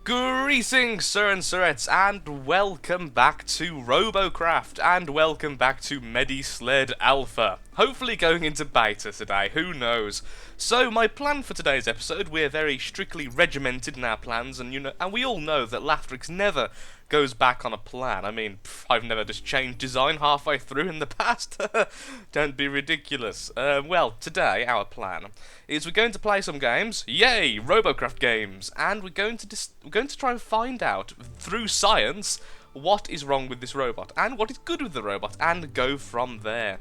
Greetings, sir and sirettes, and welcome back to Robocraft, and welcome back to Medisled Alpha. Hopefully going into beta today, who knows. So my plan for today's episode, we're very strictly regimented in our plans, and we all know that Laftrix never goes back on a plan. I mean, I've never just changed design halfway through in the past. Don't be ridiculous. Well, today our plan is we're going to play some games. Yay, Robocraft games, and we're going to try and find out through science what is wrong with this robot and what is good with the robot, and go from there.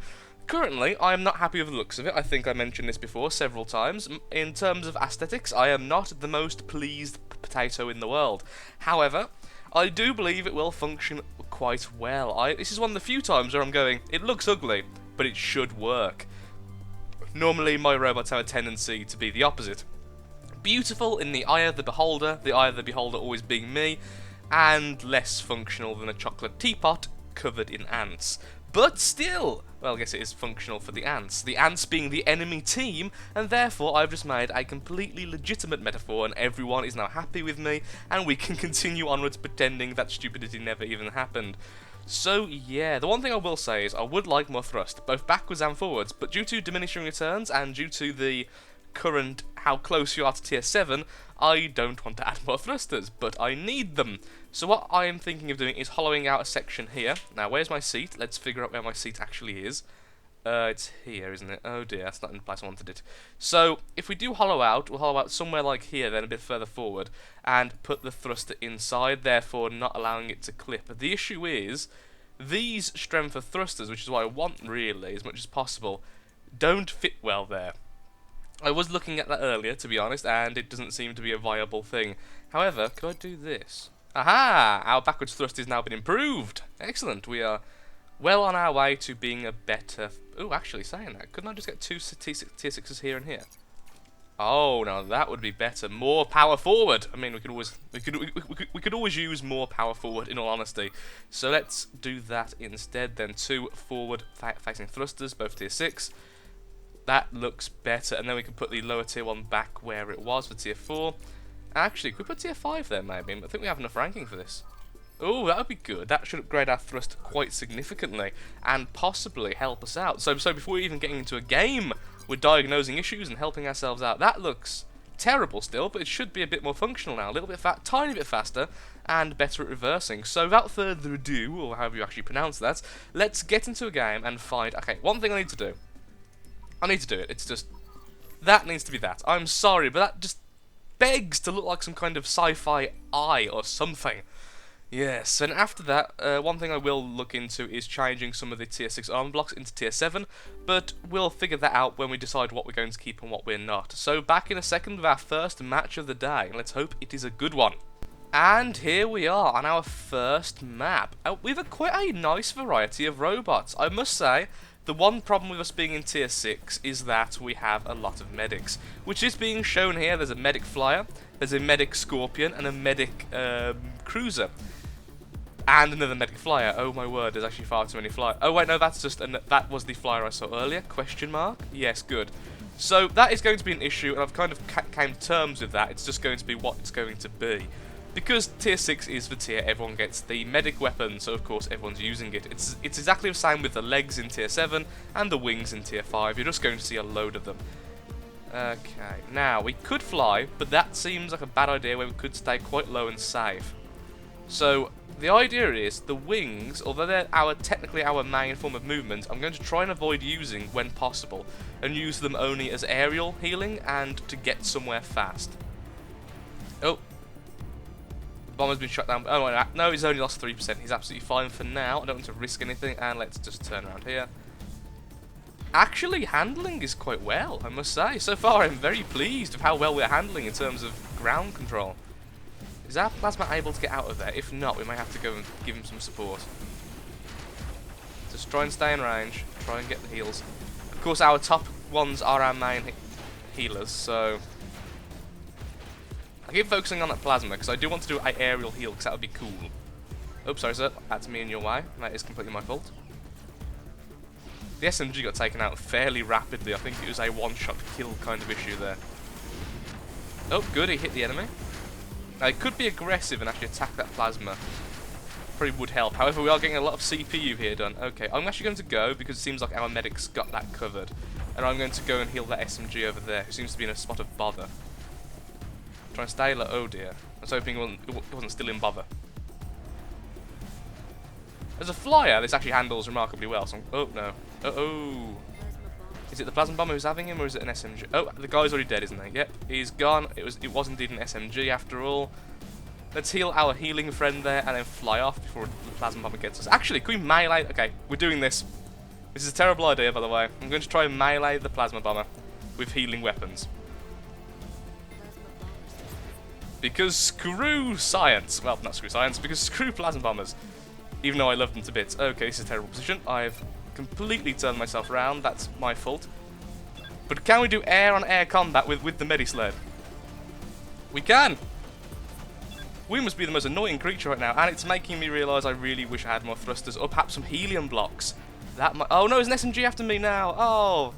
Currently, I am not happy with the looks of it. I think I mentioned this before several times. In terms of aesthetics, I am not the most pleased potato in the world. However, I do believe it will function quite well. This is one of the few times where I'm going, it looks ugly, but it should work. Normally, my robots have a tendency to be the opposite. Beautiful in the eye of the beholder always being me, and less functional than a chocolate teapot covered in ants. But still, well, I guess it is functional for the ants being the enemy team, and therefore I've just made a completely legitimate metaphor, and everyone is now happy with me, and we can continue onwards pretending that stupidity never even happened. So yeah, the one thing I will say is I would like more thrust, both backwards and forwards, but due to diminishing returns and due to the current how close you are to tier 7, I don't want to add more thrusters, but I need them. So what I am thinking of doing is hollowing out a section here. Now, where's my seat? Let's figure out where my seat actually is. It's here, isn't it? Oh dear, that's not in the place I wanted it. So, if we do hollow out, we'll hollow out somewhere like here, then a bit further forward, and put the thruster inside, therefore not allowing it to clip. But the issue is, these strength of thrusters, which is what I want really, as much as possible, don't fit well there. I was looking at that earlier, to be honest, and it doesn't seem to be a viable thing. However, could I do this? Aha! Our backwards thrust has now been improved! Excellent, we are well on our way to being a better... Ooh, actually, saying that, couldn't I just get two tier 6s here and here? Oh, now that would be better. More power forward! I mean, we could always use more power forward, in all honesty. So let's do that instead, then. 2 forward facing thrusters, both tier 6. That looks better, and then we can put the lower tier 1 back where it was for tier 4. Actually, could we put tier 5 there, maybe? I think we have enough ranking for this. Oh, that would be good. That should upgrade our thrust quite significantly, and possibly help us out. So before even getting into a game, we're diagnosing issues and helping ourselves out. That looks terrible still, but it should be a bit more functional now. A little bit tiny bit faster, and better at reversing. So without further ado, or however you actually pronounce that, let's get into a game and find... Okay, one thing I need to do. I need to do it. It's just... that needs to be that. I'm sorry, but that just begs to look like some kind of sci-fi eye or something. Yes, and after that, one thing I will look into is changing some of the tier 6 armor blocks into tier 7, but we'll figure that out when we decide what we're going to keep and what we're not. So back in a second with our first match of the day, and let's hope it is a good one. And here we are on our first map. We've got quite a nice variety of robots. I must say, the one problem with us being in tier 6 is that we have a lot of medics, which is being shown here. There's a medic flyer, there's a medic scorpion, and a medic cruiser. And another medic flyer. Oh my word, there's actually far too many flyers. Oh wait, no, that's just that was the flyer I saw earlier. Question mark? Yes, good. So that is going to be an issue, and I've kind of came to terms with that. It's just going to be what it's going to be. Because tier 6 is the tier everyone gets the medic weapon, so of course everyone's using it. It's exactly the same with the legs in tier 7 and the wings in tier 5. You're just going to see a load of them. Okay, now we could fly, but that seems like a bad idea where we could stay quite low and safe. So the idea is the wings, although they're technically our main form of movement, I'm going to try and avoid using when possible, and use them only as aerial healing and to get somewhere fast. Oh. Bomber's been shot down. Oh, no, he's only lost 3%. He's absolutely fine for now. I don't want to risk anything, and let's just turn around here. Actually, handling is quite well, I must say. So far, I'm very pleased with how well we're handling in terms of ground control. Is our plasma able to get out of there? If not, we might have to go and give him some support. Just try and stay in range. Try and get the heals. Of course, our top ones are our main healers, so... I keep focusing on that plasma because I do want to do an aerial heal because that would be cool. Oops, sorry sir, that's me in your way. That is completely my fault. The SMG got taken out fairly rapidly. I think it was a one-shot kill kind of issue there. Oh, good, he hit the enemy. Now, it could be aggressive and actually attack that plasma. Probably would help. However, we are getting a lot of CPU here done. Okay, I'm actually going to go because it seems like our medic's got that covered. And I'm going to go and heal that SMG over there, who seems to be in a spot of bother. Trying to stay low. Oh dear. I was hoping it wasn't still in bother. As a flyer, this actually handles remarkably well. So oh no. Oh. Is it the plasma bomber who's having him, or is it an SMG? Oh, the guy's already dead, isn't he? Yep, he's gone. It was indeed an SMG after all. Let's heal our healing friend there and then fly off before the plasma bomber gets us. Actually, can we melee? Okay, we're doing this. This is a terrible idea, by the way. I'm going to try and melee the plasma bomber with healing weapons. Because screw science. Well, not screw science, because screw plasma bombers. Even though I love them to bits. Okay, this is a terrible position. I've completely turned myself around. That's my fault. But can we do air-on-air combat with the Medisled? We can! We must be the most annoying creature right now, and it's making me realise I really wish I had more thrusters, or perhaps some helium blocks. That might— oh no, there's an SMG after me now! Oh!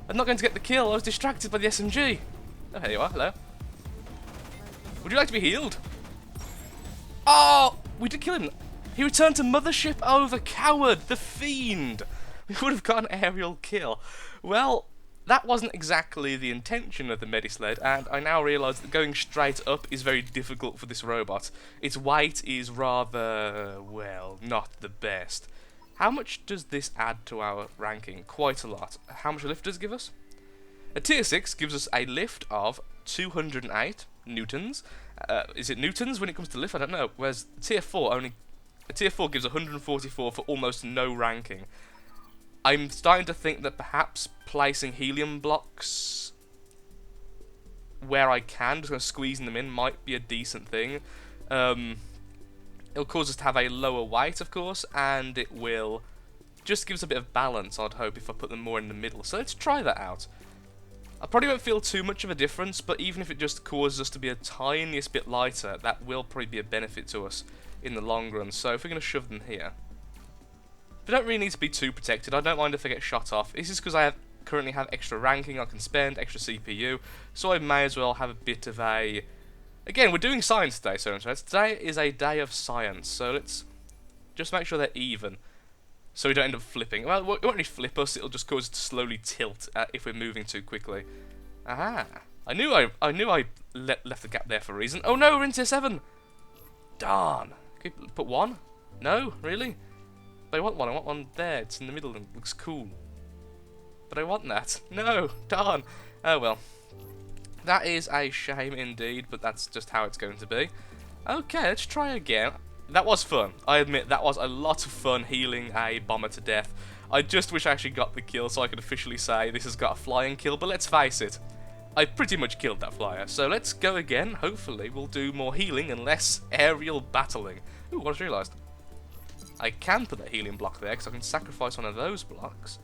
I'm not going to get the kill, I was distracted by the SMG! Oh, here you are, hello. Would you like to be healed? Oh! We did kill him! He returned to Mothership! Oh, the coward! The fiend! We would have got an aerial kill. Well, that wasn't exactly the intention of the Medisled, and I now realise that going straight up is very difficult for this robot. Its weight is rather, well, not the best. How much does this add to our ranking? Quite a lot. How much lift does it give us? A tier 6 gives us a lift of 208 newtons. Is it newtons when it comes to lift? I don't know. Whereas tier 4 only... A tier 4 gives 144 for almost no ranking. I'm starting to think that perhaps placing helium blocks where I can, just kind of squeezing them in, might be a decent thing. It'll cause us to have a lower weight, of course, and it will just give us a bit of balance, I'd hope, if I put them more in the middle. So let's try that out. I probably won't feel too much of a difference, but even if it just causes us to be a tiniest bit lighter, that will probably be a benefit to us in the long run. So if we're going to shove them here, they don't really need to be too protected. I don't mind if they get shot off. This is because I currently have extra ranking I can spend, extra CPU, so I may as well have a bit of a... Again, we're doing science today, so today is a day of science, so let's just make sure they're even, so we don't end up flipping. Well, it won't really flip us, it'll just cause us to slowly tilt if we're moving too quickly. Aha! I knew I left the gap there for a reason. Oh no, we're in tier 7! Darn! Can we put one? No? Really? But I want one there, it's in the middle and it looks cool. But I want that. No! Darn! Oh well. That is a shame indeed, but that's just how it's going to be. Okay, let's try again. That was fun. I admit that was a lot of fun healing a bomber to death. I just wish I actually got the kill so I could officially say this has got a flying kill, but let's face it, I pretty much killed that flyer. So let's go again. Hopefully we'll do more healing and less aerial battling. Ooh, what I just realised. I can put that helium block there because I can sacrifice one of those blocks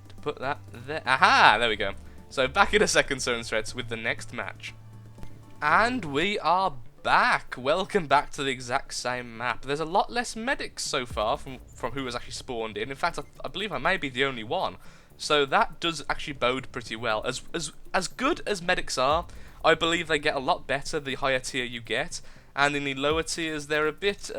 to put that there. Aha! There we go. So back in a second, Sir and Threads, with the next match. And we are back. Welcome back to the exact same map. There's a lot less medics so far from who has actually spawned in. In fact, I believe I may be the only one. So that does actually bode pretty well. As good as medics are, I believe they get a lot better the higher tier you get. And in the lower tiers, they're a bit...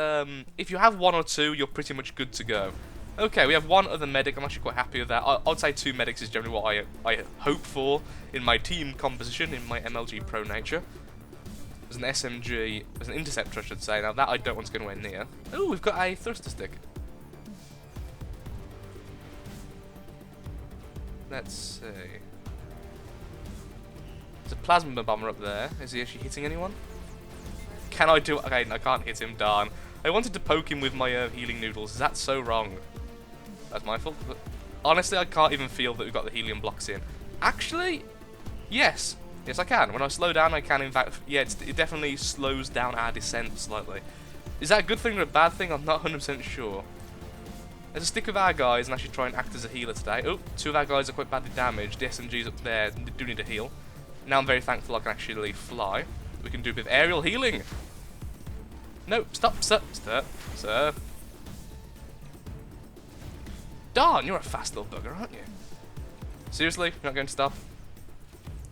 if you have one or two, you're pretty much good to go. Okay, we have one other medic. I'm actually quite happy with that. I'd say 2 medics is generally what I hope for in my team composition, in my MLG Pro nature. There's an SMG, there's an interceptor I should say. Now that I don't want to go anywhere near. Oh, we've got a thruster stick. Let's see. There's a plasma bomber up there. Is he actually hitting anyone? Can I do... Okay, I can't hit him, darn. I wanted to poke him with my healing noodles. Is that so wrong? That's my fault. But honestly, I can't even feel that we've got the helium blocks in. Actually, yes. Yes, I can. When I slow down, I can, in fact... Yeah, it definitely slows down our descent slightly. Is that a good thing or a bad thing? I'm not 100% sure. Let's stick with our guys and actually try and act as a healer today. Oh, 2 of our guys are quite badly damaged. The SMG's up there. They do need a heal. Now I'm very thankful I can actually fly. We can do a bit of aerial healing. No, stop, sir. Sir. Darn, you're a fast little bugger, aren't you? Seriously? You're not going to stop?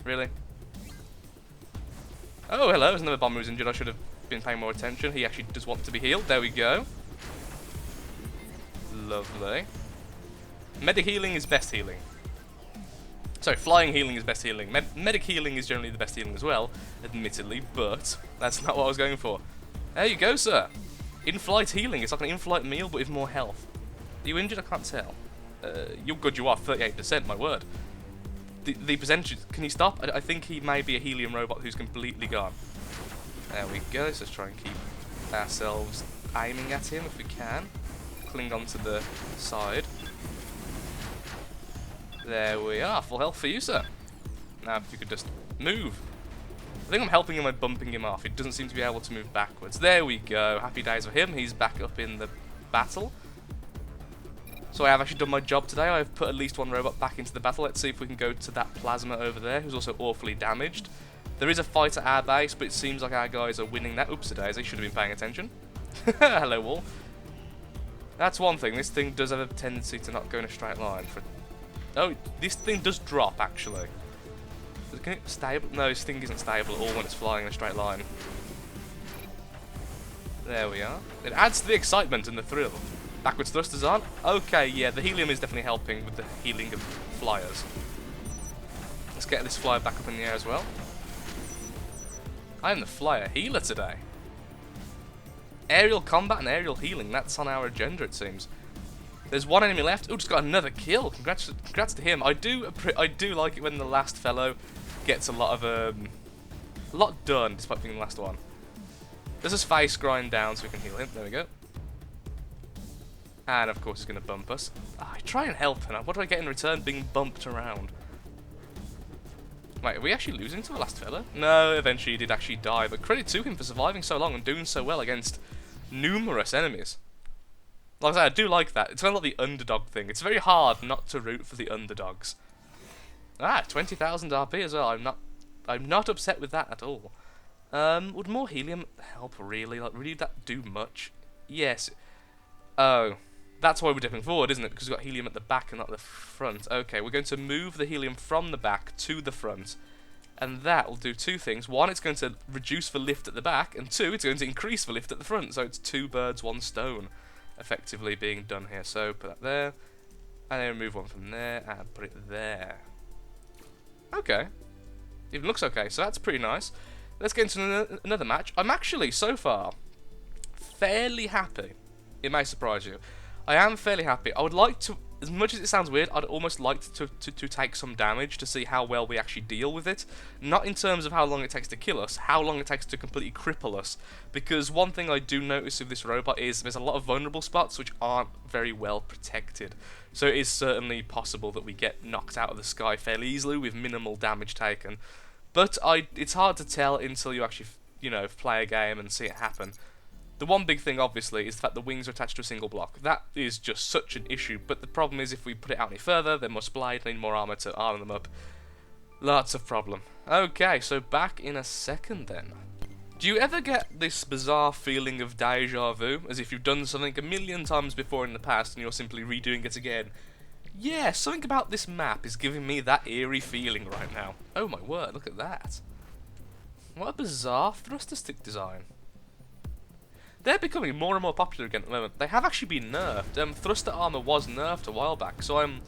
Really? Oh, hello, there's another bomber who's injured. I should have been paying more attention. He actually does want to be healed. There we go. Lovely. Medic healing is best healing. Sorry, flying healing is best healing. Medic healing is generally the best healing as well, admittedly, but that's not what I was going for. There you go, sir. In-flight healing. It's like an in-flight meal, but with more health. Are you injured? I can't tell. You're good, you are. 38%, my word. The percentage... Can you stop? I think he may be a helium robot who's completely gone. There we go. Let's just try and keep ourselves aiming at him if we can. Cling onto the side. There we are. Full health for you, sir. Now, if you could just move. I think I'm helping him by bumping him off. He doesn't seem to be able to move backwards. There we go. Happy days for him. He's back up in the battle. So I have actually done my job today. I've put at least one robot back into the battle. Let's see if we can go to that plasma over there, who's also awfully damaged. There is a fight at our base, but it seems like our guys are winning that. Oops, they should have been paying attention. Hello, wall. That's one thing. This thing does have a tendency to not go in a straight line. Oh, this thing does drop, actually. Can it stable? No, this thing isn't stable at all when it's flying in a straight line. There we are. It adds to the excitement and the thrill. Backwards thrusters on. Okay, yeah, the helium is definitely helping with the healing of flyers. Let's get this flyer back up in the air as well. I am the flyer healer today. Aerial combat and aerial healing, that's on our agenda, it seems. There's one enemy left. Oh, just got another kill. Congrats to him. I do like it when the last fellow gets a lot done, despite being the last one. Let's just face grind down so we can heal him. There we go. And of course he's going to bump us. I try and help him. What do I get in return? Being bumped around. Wait, are we actually losing to the last fellow? No, eventually he did actually die. But credit to him for surviving so long and doing so well against numerous enemies. Like I said, I do like that. It's kind of like the underdog thing. It's very hard not to root for the underdogs. Ah, 20,000 RP as well. I'm not upset with that at all. Would more helium help really? Like, really that do much? Yes. Oh, that's why we're dipping forward, isn't it? Because we've got helium at the back and not the front. Okay, we're going to move the helium from the back to the front. And that will do two things. One, it's going to reduce the lift at the back. And two, it's going to increase the lift at the front. So it's two birds, one stone effectively being done here. So put that there. And then remove one from there and put it there. Okay. Even looks okay. So that's pretty nice. Let's get into another match. I'm actually, so far, fairly happy. It may surprise you. I am fairly happy. I would like to, as much as it sounds weird, I'd almost like to take some damage to see how well we actually deal with it. Not in terms of how long it takes to kill us, how long it takes to completely cripple us. Because one thing I do notice with this robot is there's a lot of vulnerable spots which aren't very well protected. So it is certainly possible that we get knocked out of the sky fairly easily with minimal damage taken. But it's hard to tell until you actually, play a game and see it happen. The one big thing, obviously, is the fact the wings are attached to a single block. That is just such an issue, but the problem is if we put it out any further, they must blade, need more armour to arm them up. Lots of problem. Okay, so back in a second then. Do you ever get this bizarre feeling of deja vu, as if you've done something a million times before in the past and you're simply redoing it again? Yeah, something about this map is giving me that eerie feeling right now. Oh my word, look at that. What a bizarre thruster stick design. They're becoming more and more popular again at the moment. They have actually been nerfed. Thruster armor was nerfed a while back, so I'm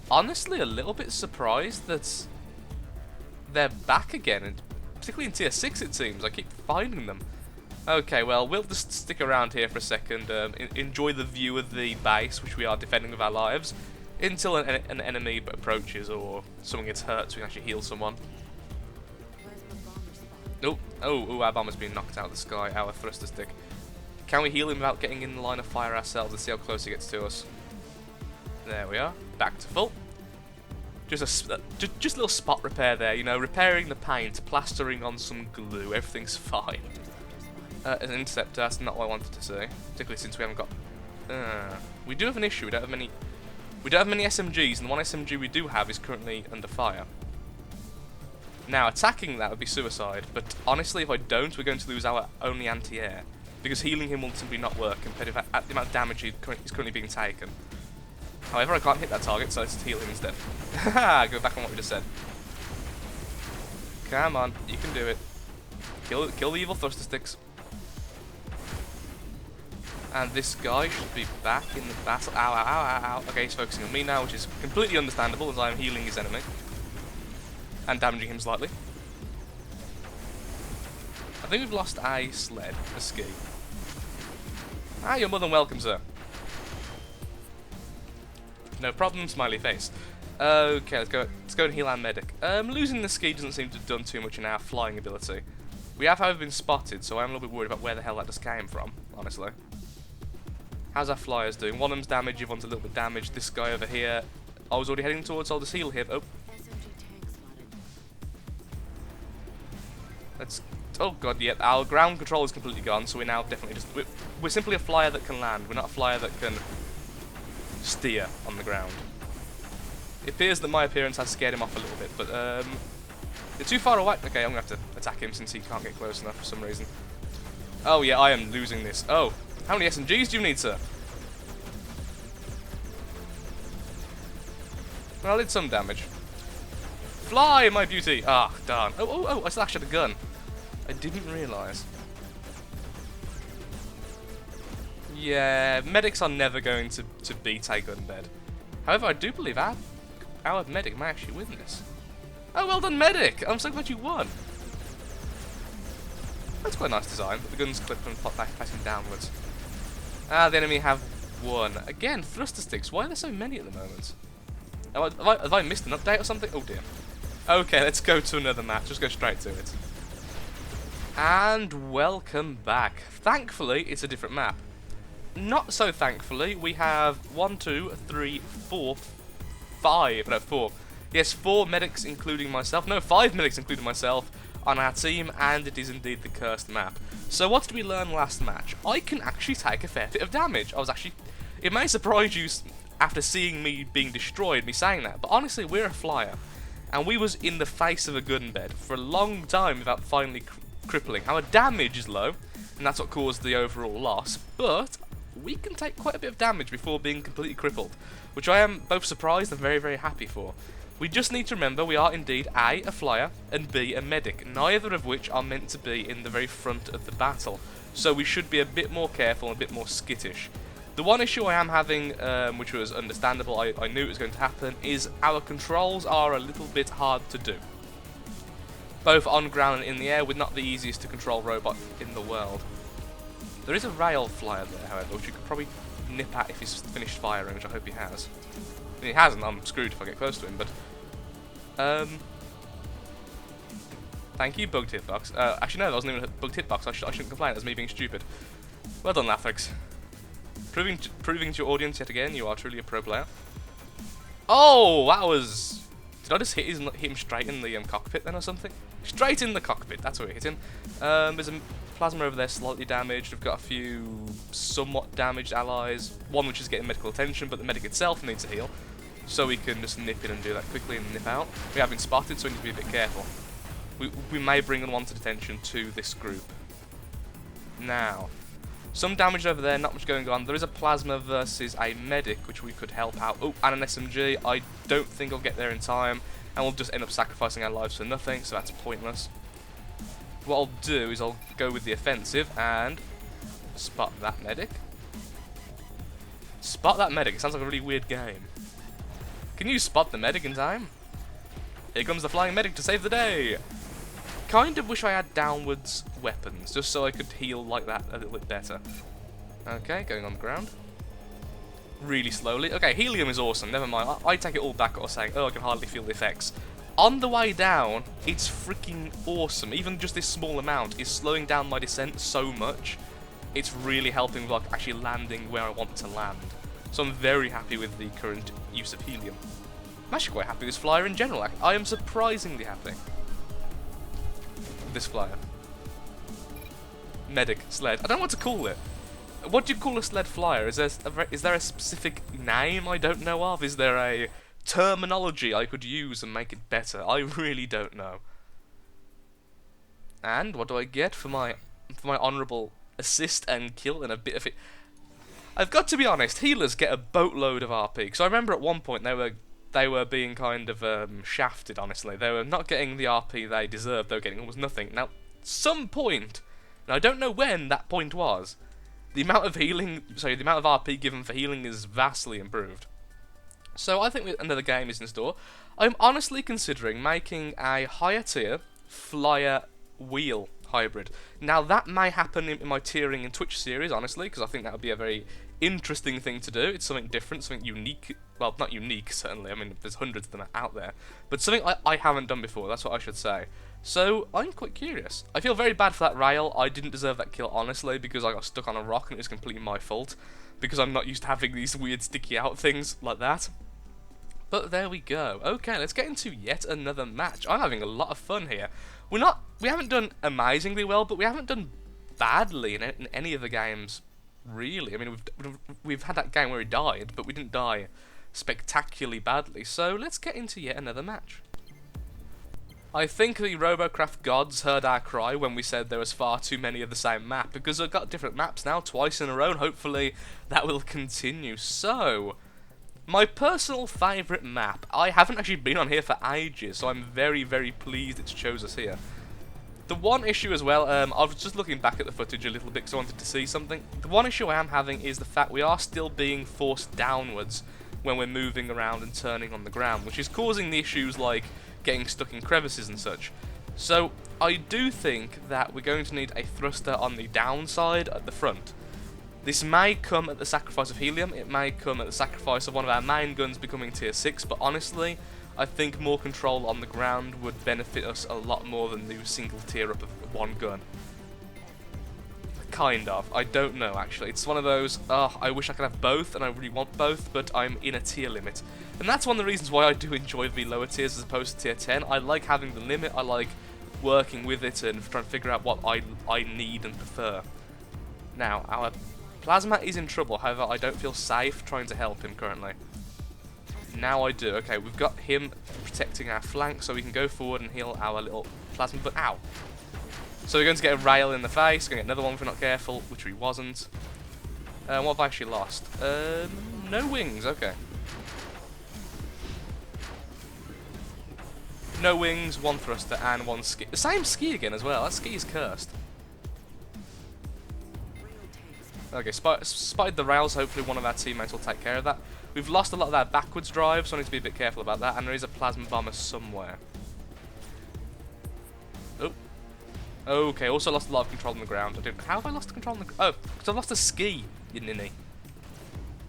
honestly a little bit surprised that they're back again, and particularly in tier 6 it seems. I keep finding them. Okay, well, we'll just stick around here for a second, enjoy the view of the base, which we are defending with our lives, until an enemy approaches or someone gets hurt so we can actually heal someone. Oh, our bomber's been knocked out of the sky, our thruster stick. Can we heal him without getting in the line of fire ourselves and see how close he gets to us? There we are, back to full. Just a little spot repair there, repairing the paint, plastering on some glue, everything's fine. An interceptor, that's not what I wanted to say, particularly since we haven't got... we do have an issue, we don't have many SMGs, and the one SMG we do have is currently under fire. Now, attacking that would be suicide, but honestly, if I don't, we're going to lose our only anti-air, because healing him will simply not work compared to the amount of damage is currently being taken. However, I can't hit that target, so let's heal him instead. Haha, go back on what we just said. Come on, you can do it. Kill the evil thruster sticks. And this guy should be back in the battle. Ow, ow, ow, ow, ow. Okay, he's focusing on me now, which is completely understandable as I am healing his enemy. And damaging him slightly. I think we've lost a sled, a ski. Ah, you're more than welcome, sir. No problem, smiley face. Okay, let's go and heal our medic. Losing the ski doesn't seem to have done too much in our flying ability. We have, however, been spotted, so I'm a little bit worried about where the hell that just came from, honestly. How's our flyers doing? One of them's damaged, the other one's a little bit damaged. This guy over here, I was already heading towards, I'll just heal him. Oh. Let's... Oh god, yep, our ground control is completely gone, so we're now definitely just... We're simply a flyer that can land, we're not a flyer that can steer on the ground. It appears that my appearance has scared him off a little bit, but you're too far away. Okay, I'm going to have to attack him since he can't get close enough for some reason. Oh yeah, I am losing this. Oh, how many SMGs do you need, sir? Well, I did some damage. Fly, my beauty! Ah, darn. Oh, I still actually had a gun. I didn't realise. Yeah, medics are never going to beat a gun bed. However, I do believe our medic may actually win this. Oh, well done, medic! I'm so glad you won. That's quite a nice design. The guns clip and pop back facing downwards. Ah, the enemy have won. Again, thruster sticks. Why are there so many at the moment? Have I missed an update or something? Oh dear. Okay, let's go to another match. Just go straight to it. And welcome back. Thankfully, it's a different map. Not so thankfully, we have 1, 2, 3, 4, 5. No, 4. Yes, 4 medics including myself. No, 5 medics including myself on our team, and it is indeed the cursed map. So what did we learn last match? I can actually take a fair bit of damage. It may surprise you after seeing me being destroyed, me saying that, but honestly, we're a flyer. And we was in the face of a gun bed for a long time without finally crippling. Our damage is low, and that's what caused the overall loss, but we can take quite a bit of damage before being completely crippled, which I am both surprised and very, very happy for. We just need to remember we are indeed A, a flyer, and B, a medic, neither of which are meant to be in the very front of the battle, so we should be a bit more careful and a bit more skittish. The one issue I am having, which was understandable, I knew it was going to happen, is our controls are a little bit hard to do. Both on ground and in the air, we're not the easiest to control robot in the world. There is a rail flyer there, however, which you could probably nip at if he's finished firing, which I hope he has. If he hasn't, I'm screwed if I get close to him, but... Thank you, bugged hitbox. Actually, no, that wasn't even a bugged hitbox. I shouldn't complain, that's me being stupid. Well done, Lathrix. Proving to your audience yet again, you are truly a pro player. Oh, that was... Did I just hit him straight in the cockpit then or something? Straight in the cockpit, that's where we hit him. There's a plasma over there slightly damaged. We've got a few somewhat damaged allies. One which is getting medical attention, but the medic itself needs a heal. So we can just nip in and do that quickly and nip out. We have been spotted, so we need to be a bit careful. We may bring unwanted attention to this group. Now, some damage over there, not much going on. There is a plasma versus a medic, which we could help out. Oh, and an SMG. I don't think I'll get there in time, and we'll just end up sacrificing our lives for nothing, so that's pointless. What I'll do is I'll go with the offensive and spot that medic. Spot that medic. It sounds like a really weird game. Can you spot the medic in time? Here comes the flying medic to save the day. Kind of wish I had downwards weapons, just so I could heal like that a little bit better. Okay, going on the ground. Really slowly. Okay, helium is awesome, never mind. I take it all back or saying, oh, I can hardly feel the effects. On the way down, it's freaking awesome. Even just this small amount is slowing down my descent so much. It's really helping with like, actually landing where I want to land. So I'm very happy with the current use of helium. I'm actually quite happy with this flyer in general. I am surprisingly happy. This flyer. Medic, sled. I don't know what to call it. What do you call a sled flyer? Is there a specific name I don't know of? Is there a terminology I could use and make it better? I really don't know. And what do I get for my honourable assist and kill and a bit of it? I've got to be honest. Healers get a boatload of RP. Because I remember at one point they were being kind of shafted, honestly. They were not getting the RP they deserved, they were getting almost nothing. Now, some point, and I don't know when that point was, the amount of healing, sorry, the amount of RP given for healing is vastly improved. So I think another game is in store. I'm honestly considering making a higher tier flyer wheel hybrid. Now that may happen in my tiering in Twitch series, honestly, because I think that would be a very interesting thing to do. It's something different, something unique. Well, not unique, certainly. I mean, there's hundreds of them out there. But something I haven't done before, that's what I should say. So, I'm quite curious. I feel very bad for that rail. I didn't deserve that kill, honestly, because I got stuck on a rock and it was completely my fault. Because I'm not used to having these weird sticky out things like that. But there we go. Okay, let's get into yet another match. I'm having a lot of fun here. We haven't done amazingly well, but we haven't done badly in any of the games, really. I mean, we've had that game where he died, but we didn't die spectacularly badly. So let's get into yet another match. I think the Robocraft gods heard our cry when we said there was far too many of the same map, because we've got different maps now, twice in a row, and hopefully that will continue. So, my personal favourite map, I haven't actually been on here for ages, so I'm very, very pleased it's chose us here. The one issue as well, I was just looking back at the footage a little bit because I wanted to see something. The one issue I am having is the fact we are still being forced downwards when we're moving around and turning on the ground, which is causing the issues like getting stuck in crevices and such. So I do think that we're going to need a thruster on the downside at the front. This may come at the sacrifice of helium, it may come at the sacrifice of one of our main guns becoming tier 6, but honestly, I think more control on the ground would benefit us a lot more than the single tier up of one gun. Kind of. I don't know, actually. It's one of those, I wish I could have both, and I really want both, but I'm in a tier limit. And that's one of the reasons why I do enjoy the lower tiers as opposed to tier 10. I like having the limit, I like working with it and trying to figure out what I need and prefer. Now, our Plasma is in trouble, however, I don't feel safe trying to help him currently. Now I do. Okay, we've got him protecting our flank, so we can go forward and heal our little Plasma, but ow! So we're going to get a rail in the face, going to get another one if we're not careful, which we wasn't. What have I actually lost? No wings, okay. No wings, one thruster, and one ski. The same ski again as well, that ski is cursed. Okay, spotted the rails, hopefully one of our teammates will take care of that. We've lost a lot of our backwards drive, so I need to be a bit careful about that, and there is a plasma bomber somewhere. Oh. Okay, also lost a lot of control on the ground. How have I lost control on the ground? Oh, because I've lost a ski, you ninny.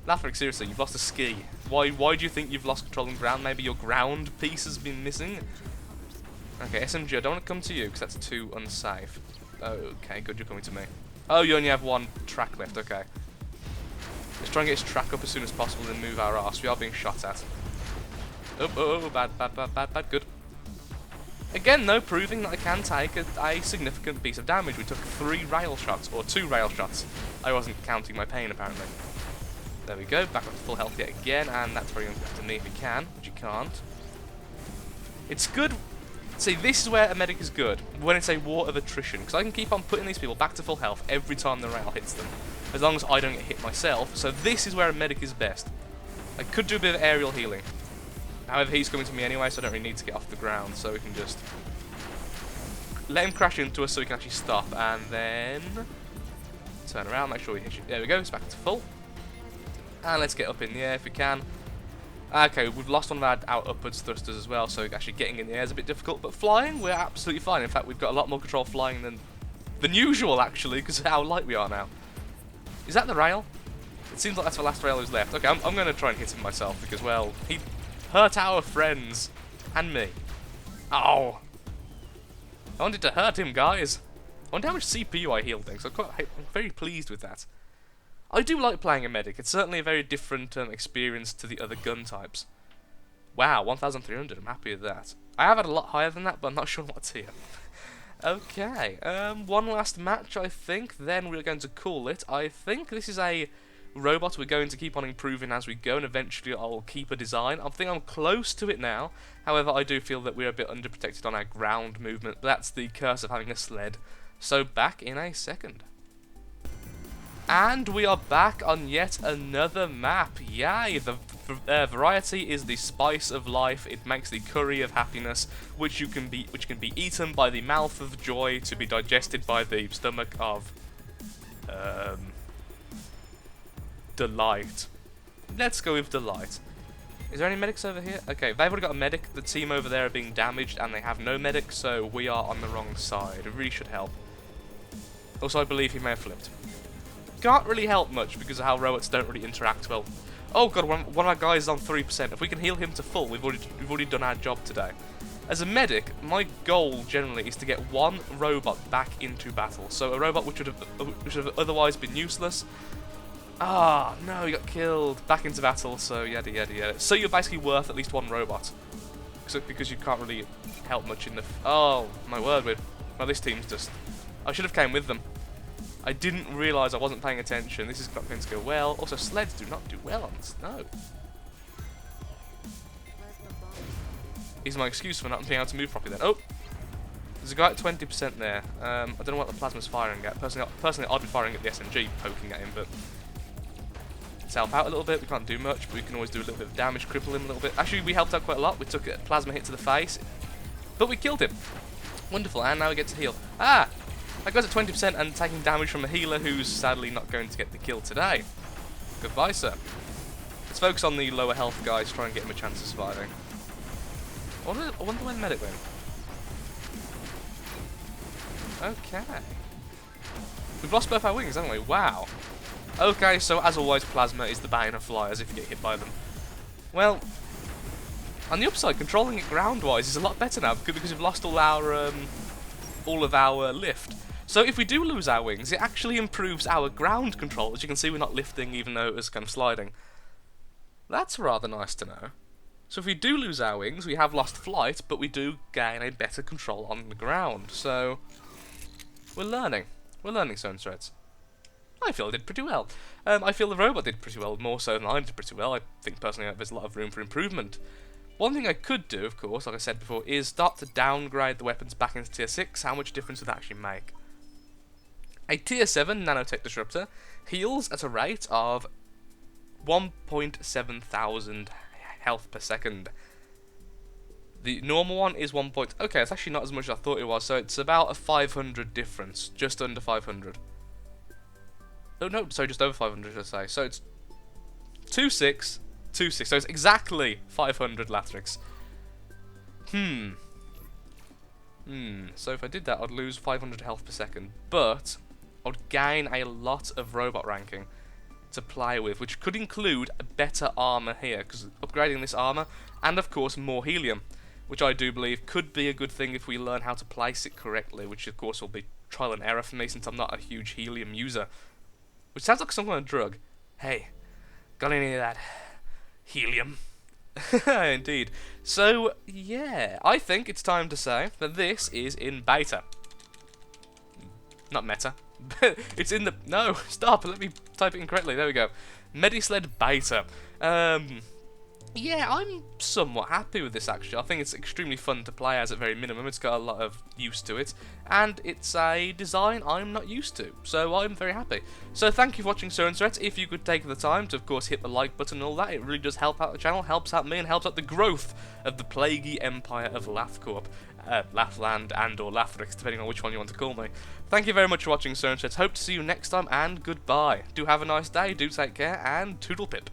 Laughing, seriously, you've lost a ski. Why do you think you've lost control on the ground? Maybe your ground piece has been missing? Okay, SMG, I don't want to come to you, because that's too unsafe. Okay, good, you're coming to me. Oh, you only have one track left, okay. Let's try and get his track up as soon as possible and move our arse. We are being shot at. Oh, bad, good. Again, though, proving that I can take a significant piece of damage. We took 3 rail shots, or 2 rail shots. I wasn't counting my pain, apparently. There we go, back up to full health yet again, and that's probably going to have to me if he can, but you can't. It's good. See, this is where a medic is good, when it's a war of attrition, because I can keep on putting these people back to full health every time the rail hits them, as long as I don't get hit myself, so this is where a medic is best. I could do a bit of aerial healing. However, he's coming to me anyway, so I don't really need to get off the ground, so we can just let him crash into us so we can actually stop, and then turn around, make sure we hit you. There we go, it's back to full. And let's get up in the air if we can. Okay, we've lost one of our upwards thrusters as well, so actually getting in the air is a bit difficult, but flying, we're absolutely fine. In fact, we've got a lot more control flying than usual, actually, because of how light we are now. Is that the rail? It seems like that's the last rail who's left. Okay, I'm going to try and hit him myself, because, well, he hurt our friends. And me. Oh! I wanted to hurt him, guys. I wonder how much CPU I healed things. I'm very pleased with that. I do like playing a medic. It's certainly a very different experience to the other gun types. Wow, 1,300. I'm happy with that. I have had a lot higher than that, but I'm not sure what tier. Okay, one last match, I think. Then we're going to call it. I think this is a robot we're going to keep on improving as we go, and eventually I'll keep a design. I think I'm close to it now. However, I do feel that we're a bit underprotected on our ground movement. But that's the curse of having a sled. So back in a second. And we are back on yet another map. Yay! The variety is the spice of life. It makes the curry of happiness, which can be eaten by the mouth of joy to be digested by the stomach of delight. Let's go with delight. Is there any medics over here? Okay, they've already got a medic. The team over there are being damaged, and they have no medic, so we are on the wrong side. It really should help. Also, I believe he may have flipped. Can't really help much because of how robots don't really interact well. Oh god, one of our guys is on 3%. If we can heal him to full, we've already done our job today. As a medic, my goal generally is to get one robot back into battle. So a robot which would have otherwise been useless. Ah, no, he got killed. Back into battle, so yada yada yada. So you're basically worth at least one robot. Because you can't really help much in the... Oh, my word, well, this team's just... I should have came with them. I didn't realise I wasn't paying attention. This is not going to go well. Also, sleds do not do well on snow. Is my excuse for not being able to move properly then. Oh! There's a guy at 20% there. I don't know what the plasma's firing at. Personally, I'd be firing at the SMG, poking at him, but... Let's help out a little bit. We can't do much, but we can always do a little bit of damage, cripple him a little bit. Actually, we helped out quite a lot. We took a plasma hit to the face, but we killed him. Wonderful, and now we get to heal. Ah! That guy's at 20% and taking damage from a healer who's sadly not going to get the kill today. Goodbye, sir. Let's focus on the lower health guys, try and get him a chance of surviving. I wonder where the medic went. Okay. We've lost both our wings, haven't we? Wow. Okay, so as always, plasma is the bane of flyers if you get hit by them. Well, on the upside, controlling it ground-wise is a lot better now because we've lost all of our lift. So if we do lose our wings, it actually improves our ground control. As you can see, we're not lifting even though it was kind of sliding. That's rather nice to know. So if we do lose our wings, we have lost flight, but we do gain a better control on the ground. So we're learning. We're learning certain threads. I feel I did pretty well. I feel the robot did pretty well, more so than I did pretty well. I think personally there's a lot of room for improvement. One thing I could do, of course, like I said before, is start to downgrade the weapons back into tier 6. How much difference would that actually make? A tier 7 nanotech disruptor heals at a rate of 1.7 thousand health per second. The normal one is 1. Okay, it's actually not as much as I thought it was, so it's about a 500 difference, just under 500. Oh no, sorry, just over 500, should I say. So it's 2.6, 2.6, so it's exactly 500 Lathrix. So if I did that, I'd lose 500 health per second, but I'd gain a lot of robot ranking to play with, which could include a better armor here, because upgrading this armor, and of course more helium, which I do believe could be a good thing if we learn how to place it correctly, which of course will be trial and error for me since I'm not a huge helium user. Which sounds like some kind of drug. Hey, got any of that helium? Indeed. So, yeah, I think it's time to say that this is in beta. Not meta. It's in the... No, stop, let me type it incorrectly. There we go. Medisled beta. Yeah, I'm somewhat happy with this, actually. I think it's extremely fun to play as at very minimum. It's got a lot of use to it. And it's a design I'm not used to. So I'm very happy. So thank you for watching Certain Threats. If you could take the time to, of course, hit the like button and all that, it really does help out the channel, helps out me, and helps out the growth of the plaguey empire of Lathcorp. Lathland and or Lathrix, depending on which one you want to call me. Thank you very much for watching Certain Threats. Hope to see you next time, and goodbye. Do have a nice day, do take care, and toodle pip.